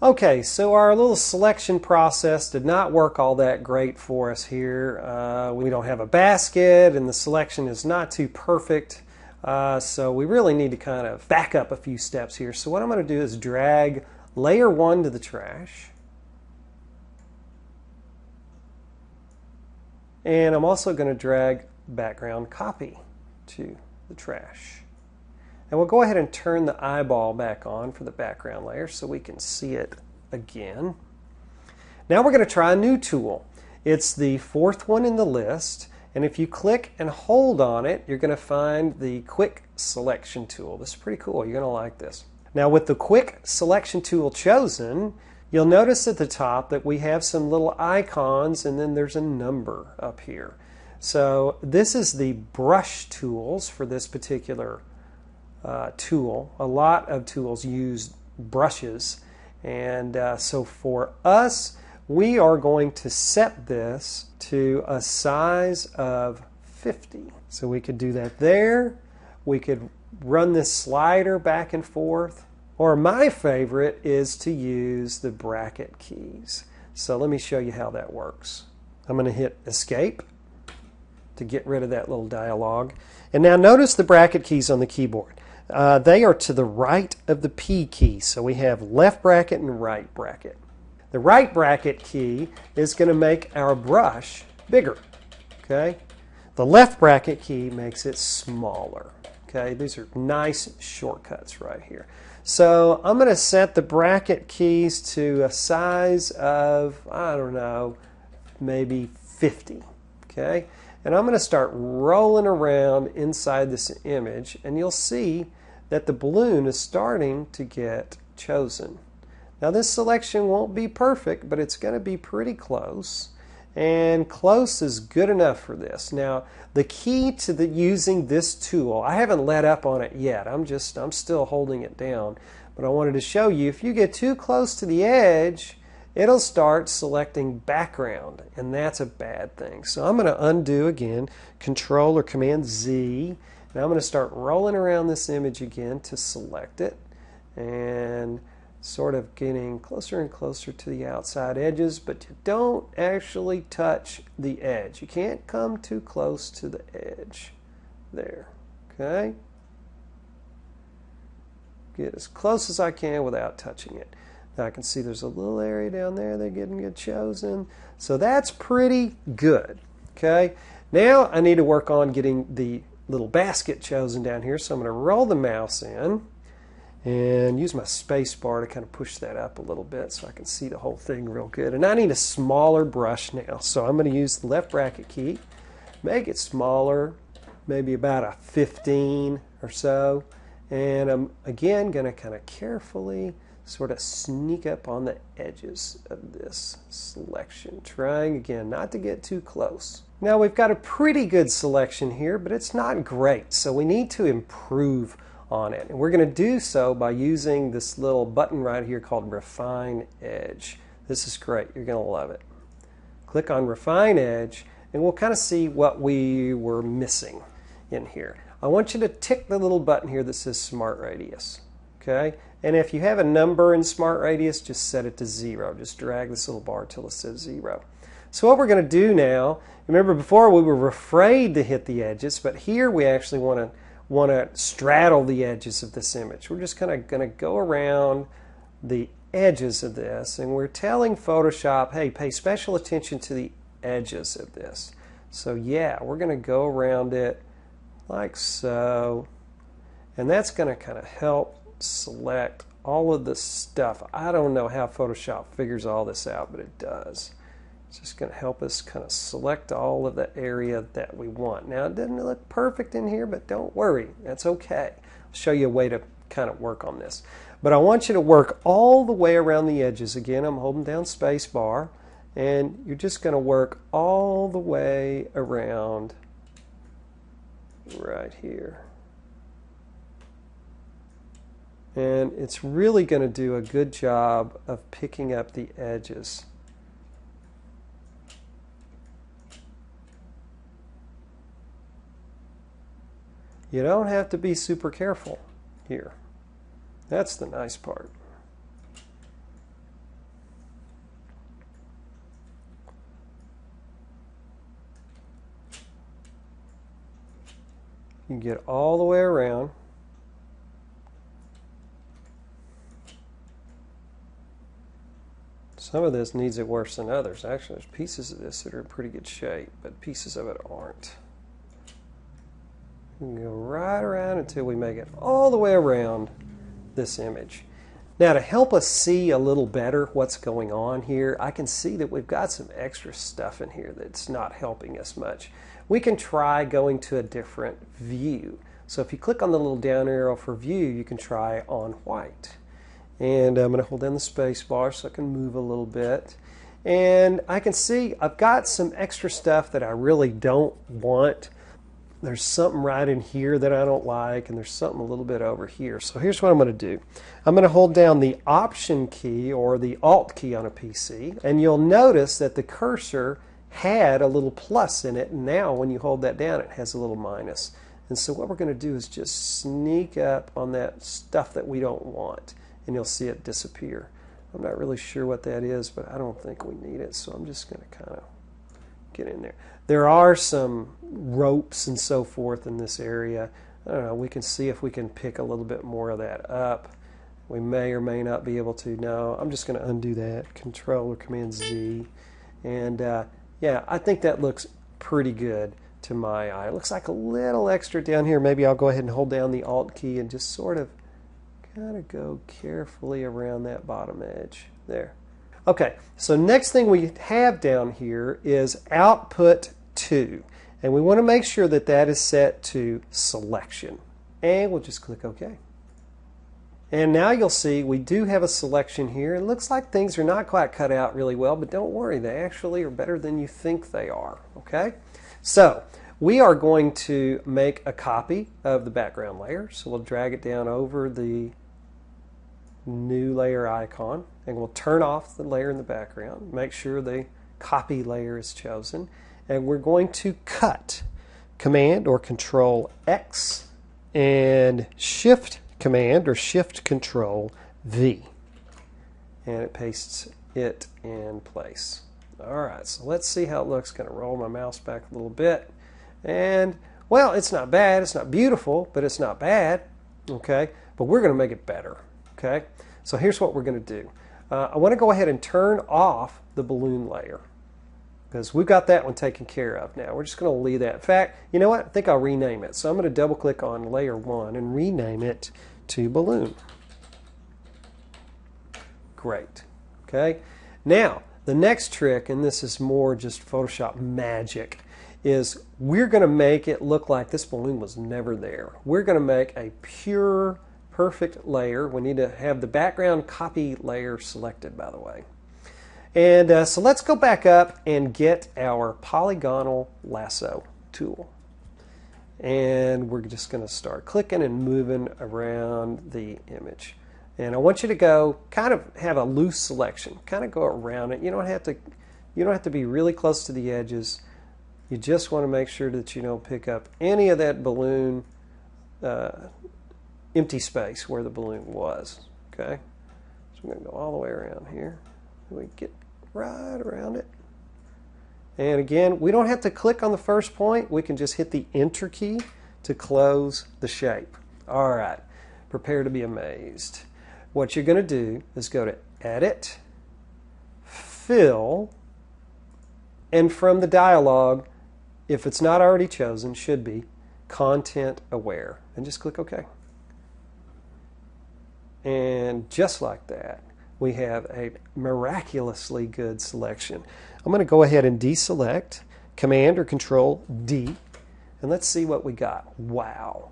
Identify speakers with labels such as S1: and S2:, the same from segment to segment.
S1: Okay, so our little selection process did not work all that great for us here. We don't have a basket and the selection is not too perfect. So we really need to kind of back up a few steps here. So what I'm going to do is drag layer 1 to the trash. And I'm also going to drag background copy to the trash. And we'll go ahead and turn the eyeball back on for the background layer so we can see it again. Now we're going to try a new tool. It's the 4th one in the list, and if you click and hold on it, you're going to find the Quick Selection tool. This is pretty cool. You're going to like this. Now with the Quick Selection tool chosen, you'll notice at the top that we have some little icons and then there's a number up here. So this is the brush tools for this particular tool. A lot of tools use brushes, and so for us we are going to set this to a size of 50. So we could do that there. We could run this slider back and forth, or my favorite is to use the bracket keys. So let me show you how that works. I'm going to hit escape to get rid of that little dialog, and now notice the bracket keys on the keyboard. They are to the right of the P key. So we have left bracket and right bracket. The right bracket key is going to make our brush bigger. Okay? The left bracket key makes it smaller. Okay? These are nice shortcuts right here. So I'm going to set the bracket keys to a size of, I don't know, maybe 50. Okay? And I'm going to start rolling around inside this image, and you'll see that the balloon is starting to get chosen. Now this selection won't be perfect, but it's going to be pretty close, and close is good enough for this. Now the key to using this tool, I haven't let up on it yet. I'm still holding it down, but I wanted to show you if you get too close to the edge, it'll start selecting background, and that's a bad thing. So I'm going to undo again, Control or Command Z. Now I'm going to start rolling around this image again to select it, and sort of getting closer and closer to the outside edges, but you don't actually touch the edge. You can't come too close to the edge. There. Okay? Get as close as I can without touching it. Now I can see there's a little area down there that didn't get chosen. So that's pretty good. Okay? Now I need to work on getting the little basket chosen down here, so I'm going to roll the mouse in and use my space bar to kind of push that up a little bit so I can see the whole thing real good. And I need a smaller brush now, so I'm going to use the left bracket key, make it smaller, maybe about a 15 or so, and I'm again going to kind of carefully sort of sneak up on the edges of this selection, trying again not to get too close. Now we've got a pretty good selection here, but it's not great, so we need to improve on it. And we're going to do so by using this little button right here called Refine Edge. This is great. You're going to love it. Click on Refine Edge, and we'll kind of see what we were missing in here. I want you to tick the little button here that says Smart Radius. Okay? And if you have a number in Smart Radius, just set it to 0. Just drag this little bar till it says 0. So what we're going to do now, remember before we were afraid to hit the edges, but here we actually want to straddle the edges of this image. We're just kind of going to go around the edges of this, and we're telling Photoshop, hey, pay special attention to the edges of this. So yeah, we're going to go around it like so, and that's going to kind of help select all of this stuff. I don't know how Photoshop figures all this out, but it does. It's just going to help us kind of select all of the area that we want. Now, it doesn't look perfect in here, but don't worry. That's okay. I'll show you a way to kind of work on this. But I want you to work all the way around the edges. Again, I'm holding down space bar, and you're just going to work all the way around right here. And it's really going to do a good job of picking up the edges. You don't have to be super careful here. That's the nice part. You can get all the way around. Some of this needs it worse than others. Actually, there's pieces of this that are in pretty good shape, but pieces of it aren't. We can go right around until we make it all the way around this image. Now, to help us see a little better what's going on here, I can see that we've got some extra stuff in here that's not helping us much. We can try going to a different view. So if you click on the little down arrow for view, you can try on white. And I'm going to hold down the space bar so I can move a little bit. And I can see I've got some extra stuff that I really don't want. There's something right in here that I don't like, and there's something a little bit over here. So here's what I'm going to do. I'm going to hold down the Option key or the Alt key on a PC, and you'll notice that the cursor had a little plus in it, and now when you hold that down it has a little minus. And so what we're going to do is just sneak up on that stuff that we don't want, and you'll see it disappear. I'm not really sure what that is, but I don't think we need it, so I'm just going to kind of get in there. There are some ropes and so forth in this area. I don't know, we can see if we can pick a little bit more of that up. We may or may not be able to. No, I'm just going to undo that. Control or Command Z. And yeah, I think that looks pretty good to my eye. It looks like a little extra down here. Maybe I'll go ahead and hold down the Alt key and just sort of kind of go carefully around that bottom edge there. Okay, so next thing we have down here is Output To, and we want to make sure that that is set to Selection, and we'll just click OK. And now you'll see we do have a selection here. It looks like things are not quite cut out really well, but don't worry, they actually are better than you think they are. Okay, so we are going to make a copy of the background layer, so we'll drag it down over the new layer icon, and we'll turn off the layer in the background, make sure the copy layer is chosen, and we're going to cut. Command or Control X and Shift Command or Shift Control V, and it pastes it in place. Alright, so let's see how it looks. Going to roll my mouse back a little bit, and well, it's not bad, it's not beautiful, but it's not bad. Okay, but we're going to make it better. Okay, so here's what we're going to do. I want to go ahead and turn off the balloon layer because we've got that one taken care of now. We're just going to leave that. In fact, you know what? I think I'll rename it. So I'm going to double click on layer 1 and rename it to balloon. Great. Okay, now the next trick, and this is more just Photoshop magic, is we're going to make it look like this balloon was never there. We're going to make a pure perfect layer. We need to have the background copy layer selected, by the way. And so let's go back up and get our polygonal lasso tool. And we're just going to start clicking and moving around the image. And I want you to go kind of have a loose selection. Kind of go around it. You don't have to be really close to the edges. You just want to make sure that you don't pick up any of that balloon empty space where the balloon was. Okay, so I'm going to go all the way around here. We get right around it. And again, we don't have to click on the first point. We can just hit the Enter key to close the shape. All right, prepare to be amazed. What you're going to do is go to Edit, Fill, and from the dialog, if it's not already chosen, should be Content Aware, and just click OK. And just like that, we have a miraculously good selection. I'm going to go ahead and deselect, Command or Control D, and let's see what we got. Wow,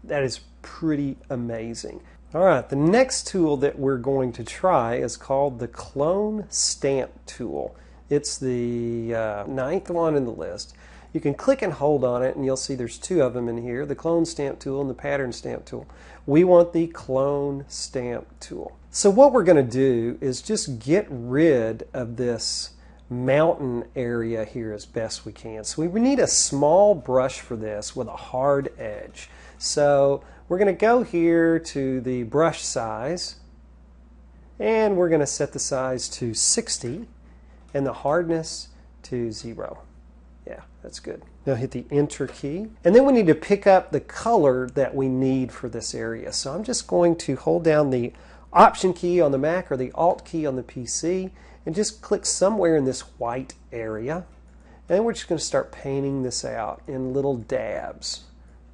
S1: that is pretty amazing. All right, the next tool that we're going to try is called the Clone Stamp tool. It's the 9th one in the list. You can click and hold on it, and you'll see there's 2 of them in here, the Clone Stamp tool and the Pattern Stamp tool. We want the Clone Stamp tool. So what we're going to do is just get rid of this mountain area here as best we can. So we need a small brush for this with a hard edge. So we're going to go here to the brush size, and we're going to set the size to 60 and the hardness to 0. Yeah, that's good. Now hit the Enter key. And then we need to pick up the color that we need for this area. So I'm just going to hold down the Option key on the Mac or the Alt key on the PC and just click somewhere in this white area. And we're just going to start painting this out in little dabs.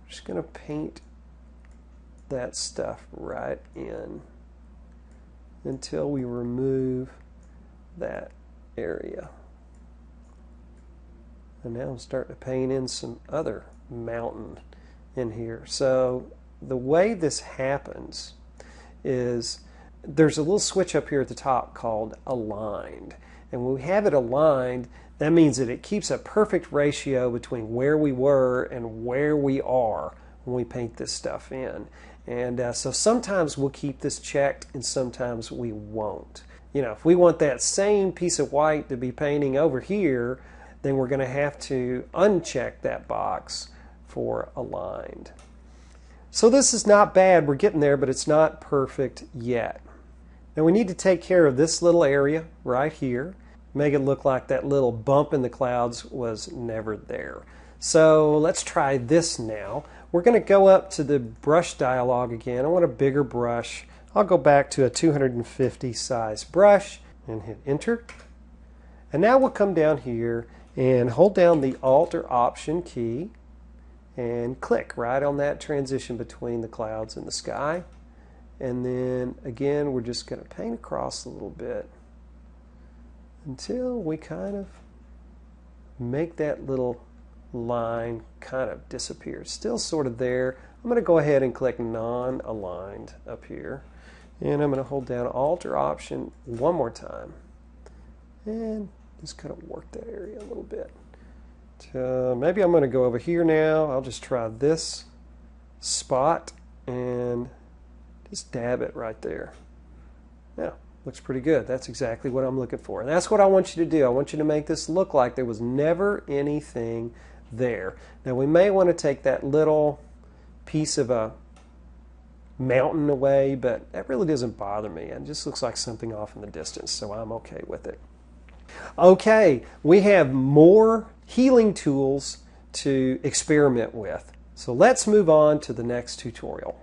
S1: We're just going to paint that stuff right in until we remove that area. And now I'm starting to paint in some other mountain in here. So the way this happens is there's a little switch up here at the top called Aligned. And when we have it aligned, that means that it keeps a perfect ratio between where we were and where we are when we paint this stuff in. And so sometimes we'll keep this checked and sometimes we won't. You know, if we want that same piece of white to be painting over here, then we're going to have to uncheck that box for Aligned. So this is not bad. We're getting there, but it's not perfect yet. Now we need to take care of this little area right here. Make it look like that little bump in the clouds was never there. So let's try this now. We're going to go up to the brush dialog again. I want a bigger brush. I'll go back to a 250 size brush and hit Enter. And now we'll come down here and hold down the Alt or Option key and click right on that transition between the clouds and the sky. And then again, we're just going to paint across a little bit until we kind of make that little line kind of disappear. It's still sort of there. I'm going to go ahead and click Non-Aligned up here. And I'm going to hold down Alt or Option one more time. And just kind of work that area a little bit. Maybe I'm going to go over here now. I'll just try this spot and just dab it right there. Yeah, looks pretty good. That's exactly what I'm looking for. And that's what I want you to do. I want you to make this look like there was never anything there. Now we may want to take that little piece of a mountain away, but that really doesn't bother me. It just looks like something off in the distance, so I'm okay with it. Okay, we have more healing tools to experiment with. So let's move on to the next tutorial.